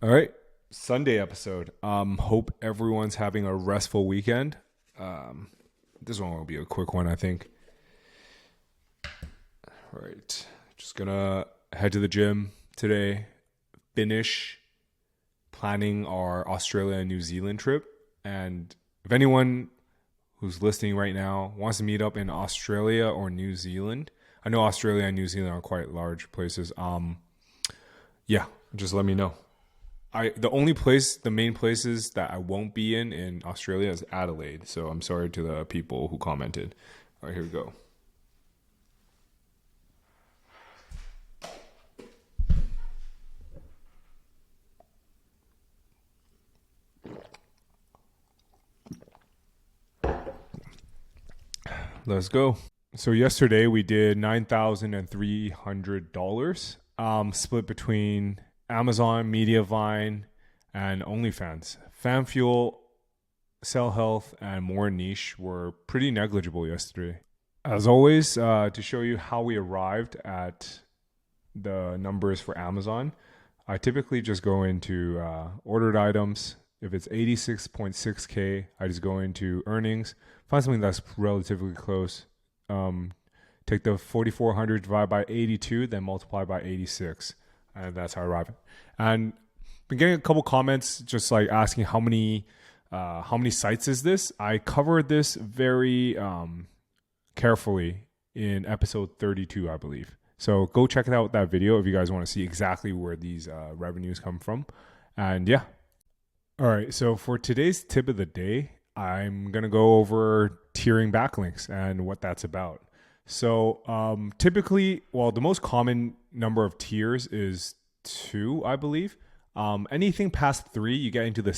All right, Sunday episode. Hope everyone's having a restful weekend. This one will be a quick one, I think. All right, just gonna head to the gym today. Finish planning our Australia and New Zealand trip. And if anyone who's listening right now wants to meet up in Australia or New Zealand, I know Australia and New Zealand are quite large places. Yeah, just let me know. The main places that I won't be in Australia is Adelaide. So I'm sorry to the people who commented. All right, here we go. Let's go. So yesterday we did $9,300, split between Amazon, Mediavine, and OnlyFans. FanFuel, Cell Health, and More Niche were pretty negligible yesterday. As always, to show you how we arrived at the numbers for Amazon, I typically just go into ordered items. If it's 86.6K, I just go into earnings, find something that's relatively close. Take the 4,400 divided by 82, then multiply by 86. And that's how I arrive. And been getting a couple comments just like asking how many sites is this? I covered this very carefully in episode 32, I believe. So go check out that video if you guys want to see exactly where these revenues come from. And yeah. All right. So for today's tip of the day, I'm going to go over tiering backlinks and what that's about. So typically, the most common number of tiers is 2, I believe. Anything past 3, you get into the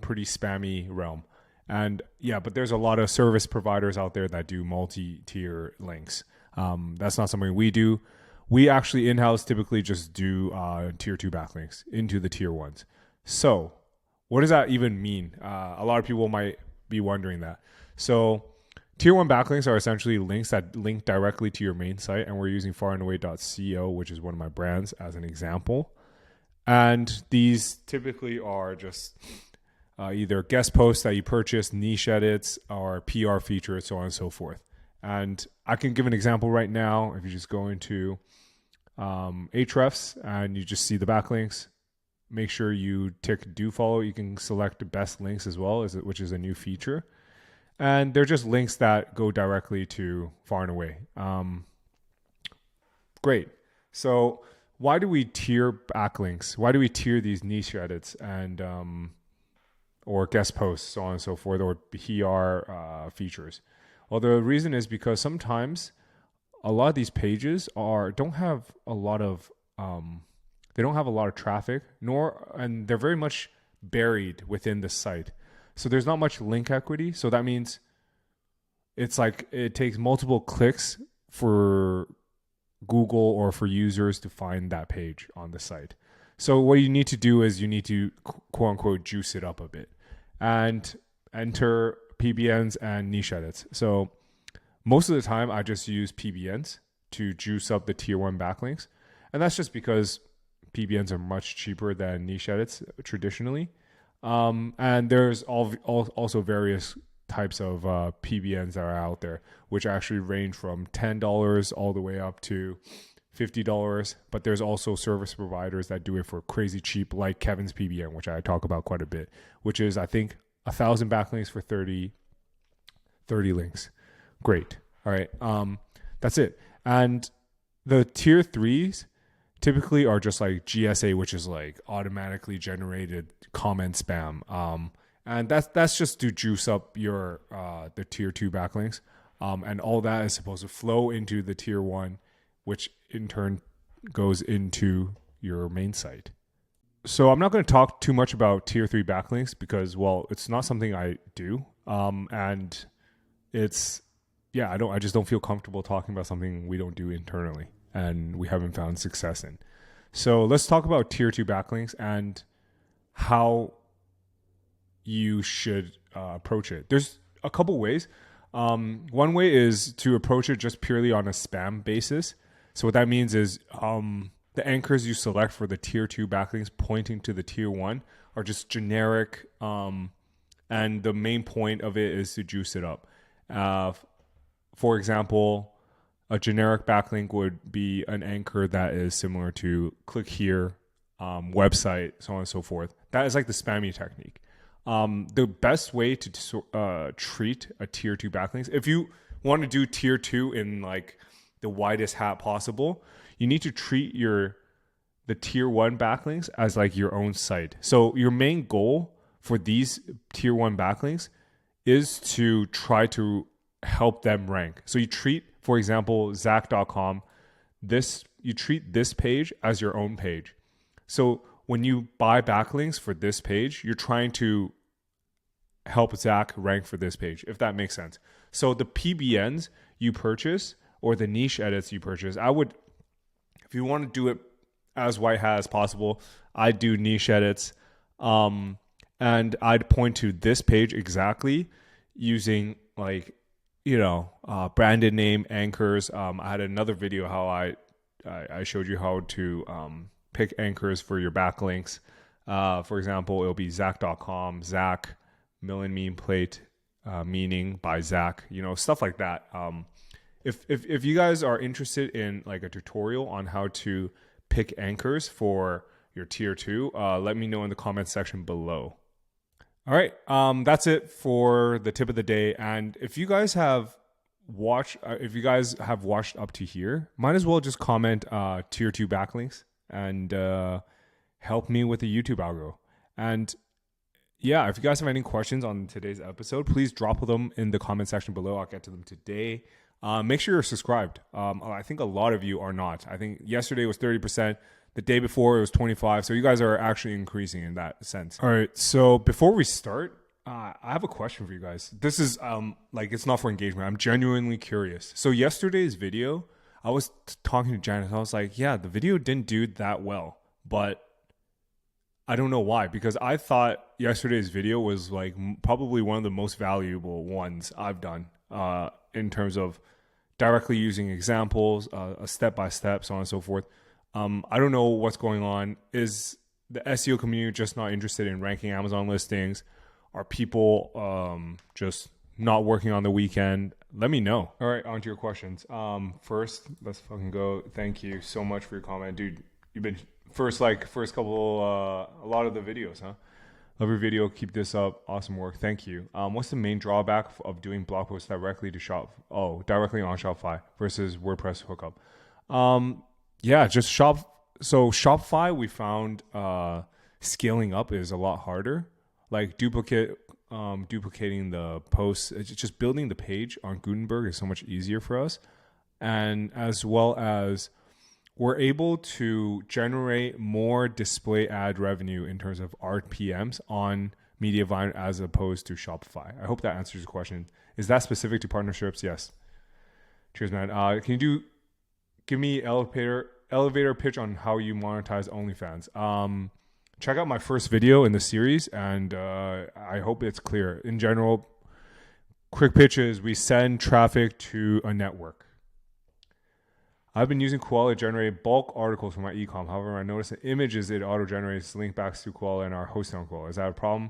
pretty spammy realm. And yeah, but there's a lot of service providers out there that do multi-tier links. That's not something we do. We actually in-house typically just do tier 2 backlinks into the tier 1s. So what does that even mean? A lot of people might be wondering that. So tier 1 backlinks are essentially links that link directly to your main site, and we're using farandaaway.co, which is one of my brands, as an example. And these typically are just either guest posts that you purchase, niche edits, or PR features, so on and so forth. And I can give an example right now. If you just go into Ahrefs and you just see the backlinks, make sure you tick do follow. You can select best links as well, which is a new feature. And they're just links that go directly to Far and Away. Great. So why do we tier backlinks? Why do we tier these niche edits and or guest posts, so on and so forth, or PR features? Well, the reason is because sometimes a lot of these pages don't have a lot of traffic, and they're very much buried within the site. So there's not much link equity. So that means it's like it takes multiple clicks for Google or for users to find that page on the site. So what you need to do is you need to quote unquote juice it up a bit and enter PBNs and niche edits. So most of the time I just use PBNs to juice up the tier 1 backlinks. And that's just because PBNs are much cheaper than niche edits traditionally. And there's also various types of PBNs that are out there, which actually range from $10 all the way up to $50. But there's also service providers that do it for crazy cheap, like Kevin's PBN, which I talk about quite a bit, which is, I think, 1,000 backlinks for 30 links. Great. All right. That's it. And the tier 3s typically are just like GSA, which is like automatically generated comment spam. And that's just to juice up your the tier 2 backlinks. And all that is supposed to flow into the tier 1, which in turn goes into your main site. So I'm not going to talk too much about tier 3 backlinks because, it's not something I do. And I just don't feel comfortable talking about something we don't do internally and we haven't found success in. So let's talk about tier 2 backlinks and how you should approach it. There's a couple ways. One way is to approach it just purely on a spam basis. So what that means is the anchors you select for the tier 2 backlinks pointing to the tier 1 are just generic, and the main point of it is to juice it up. For example, a generic backlink would be an anchor that is similar to click here, website, so on and so forth. That is like the spammy technique. The best way to treat a tier 2 backlinks, if you want to do tier 2 in like the widest hat possible, you need to treat the tier 1 backlinks as like your own site. So your main goal for these tier 1 backlinks is to try to help them rank. So you treat, for example, Zach.com, you treat this page as your own page. So when you buy backlinks for this page, you're trying to help Zach rank for this page, if that makes sense. So the PBNs you purchase or the niche edits you purchase, if you want to do it as white hat as possible, I'd do niche edits. And I'd point to this page exactly using like, branded name anchors. I had another video how I showed you how to pick anchors for your backlinks. For example, it'll be Zach.com, Zach, million meme plate, meaning by Zach, stuff like that. If you guys are interested in like a tutorial on how to pick anchors for your tier 2, let me know in the comments section below. All right, that's it for the tip of the day. And if you guys have watched up to here, might as well just comment tier 2 backlinks and help me with the YouTube algo. And yeah, if you guys have any questions on today's episode, please drop them in the comment section below. I'll get to them today. Make sure you're subscribed. I think a lot of you are not. I think yesterday was 30%. The day before it was 25. So you guys are actually increasing in that sense. All right. So before we start, I have a question for you guys. This is it's not for engagement. I'm genuinely curious. So yesterday's video, I was talking to Janice. I was like, yeah, the video didn't do that well, but I don't know why, because I thought yesterday's video was like probably one of the most valuable ones I've done in terms of directly using examples, a step-by-step, so on and so forth. I don't know what's going on. Is the SEO community just not interested in ranking Amazon listings? Are people just not working on the weekend? Let me know. All right, on to your questions. First, let's fucking go. Thank you so much for your comment. Dude, you've been first couple, a lot of the videos, huh? Love your video. Keep this up. Awesome work. Thank you. What's the main drawback of doing blog posts directly on Shopify versus WordPress hookup? Yeah, just So Shopify, we found scaling up is a lot harder. Like duplicating the posts, it's just building the page on Gutenberg is so much easier for us. And as well as we're able to generate more display ad revenue in terms of RPMs on Mediavine as opposed to Shopify. I hope that answers your question. Is that specific to partnerships? Yes. Cheers, man. Can you give me elevator pitch on how you monetize OnlyFans? Check out my first video in the series, and I hope it's clear. In general, quick pitch is we send traffic to a network. I've been using Koala to generate bulk articles for my ecom. However, I noticed the images it auto-generates link back to Koala and are hosted on Koala. Is that a problem?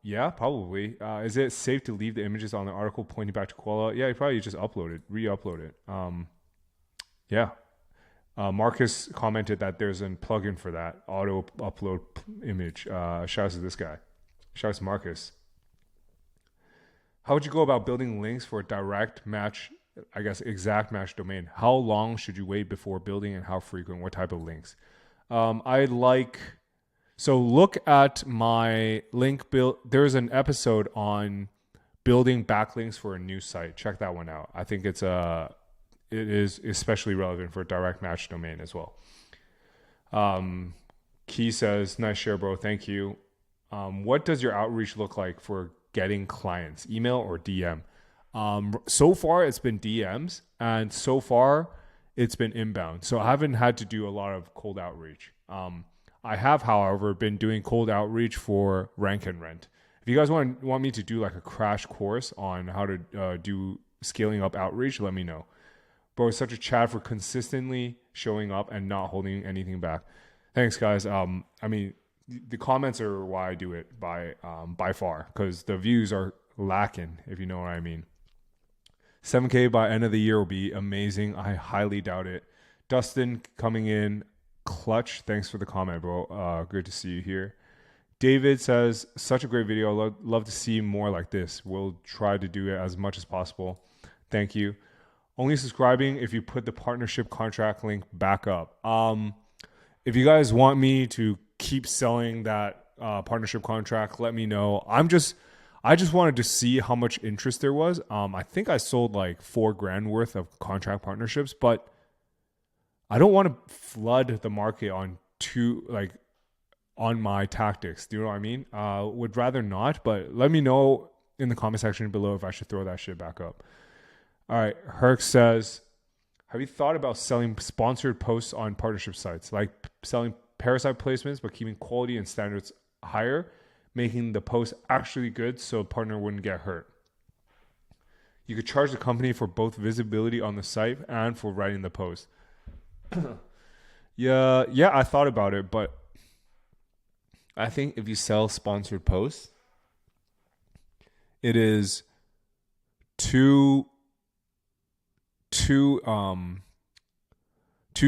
Yeah, probably. Is it safe to leave the images on the article pointing back to Koala? Yeah, you probably just re-upload it. Yeah. Marcus commented that there's a plugin for that, auto upload image. Shout out to this guy. Shout out to Marcus. How would you go about building links for a direct match, exact match domain? How long should you wait before building and how frequent? What type of links? So look at my link build. There's an episode on building backlinks for a new site. Check that one out. I think it is especially relevant for a direct match domain as well. Key says, nice share, bro. Thank you. What does your outreach look like for getting clients? Email or DM? So far, it's been DMs, and so far, it's been inbound. So I haven't had to do a lot of cold outreach. I have, however, been doing cold outreach for Rank and Rent. If you guys want me to do like a crash course on how to do scaling up outreach, let me know. Bro, it's such a chat for consistently showing up and not holding anything back. Thanks, guys. I mean, the comments are why I do it by far, because the views are lacking, if you know what I mean. 7K by end of the year will be amazing. I highly doubt it. Dustin coming in clutch. Thanks for the comment, bro. Good to see you here. David says, such a great video. Love to see more like this. We'll try to do it as much as possible. Thank you. Only subscribing if you put the partnership contract link back up. If you guys want me to keep selling that partnership contract, let me know. I just wanted to see how much interest there was. I think I sold like $4,000 worth of contract partnerships, but I don't want to flood the market on my tactics. Do you know what I mean? Would rather not, but let me know in the comment section below if I should throw that shit back up. All right. Herc says, have you thought about selling sponsored posts on partnership sites, like selling parasite placements, but keeping quality and standards higher, making the post actually good so a partner wouldn't get hurt? You could charge the company for both visibility on the site and for writing the post. Yeah, I thought about it, but I think if you sell sponsored posts, it is too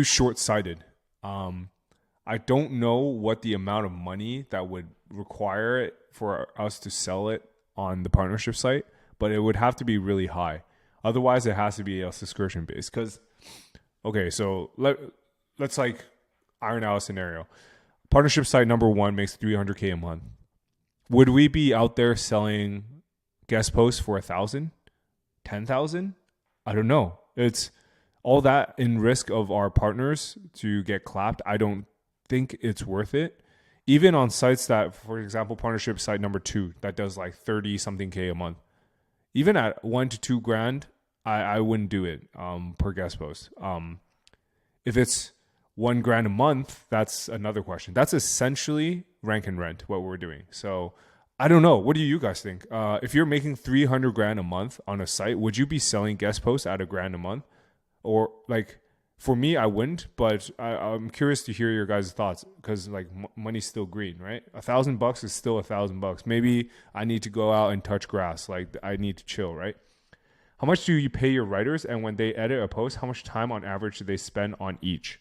short-sighted. I don't know what the amount of money that would require it for us to sell it on the partnership site, but it would have to be really high. Otherwise, it has to be a subscription based. Because, okay, so let's like iron out a scenario. Partnership site number 1 makes $300K a month. Would we be out there selling guest posts for 1,000, 10,000? I don't know. It's all that in risk of our partners to get clapped. I don't think it's worth it. Even on sites that, for example, partnership site number 2 that does like 30 something K a month. Even at $1,000 to $2,000, I wouldn't do it per guest post. If it's $1,000 a month, that's another question. That's essentially rank and rent, what we're doing. So I don't know. What do you guys think? If you're making $300,000 a month on a site, would you be selling guest posts at $1,000 a month? Or like, for me, I wouldn't, but I'm curious to hear your guys' thoughts, because like money's still green, right? $1,000 is still $1,000. Maybe I need to go out and touch grass. Like I need to chill, right? How much do you pay your writers? And when they edit a post, how much time on average do they spend on each?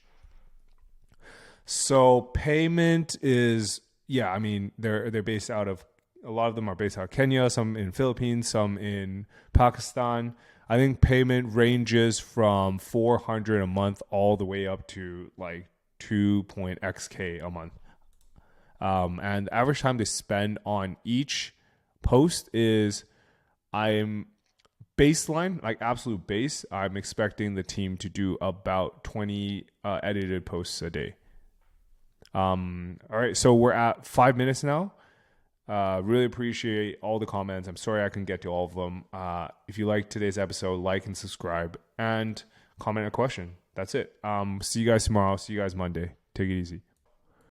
So payment is, I mean, they're based out of, a lot of them are based out of Kenya, some in Philippines, some in Pakistan. I think payment ranges from $400 a month all the way up to like 2.xk a month. And the average time they spend on each post is, I'm baseline, like absolute base, I'm expecting the team to do about 20 edited posts a day. All right, so we're at 5 minutes now. Really appreciate all the comments. I'm sorry I couldn't get to all of them. If you liked today's episode, like and subscribe and comment a question. That's it. See you guys tomorrow. See you guys Monday. Take it easy.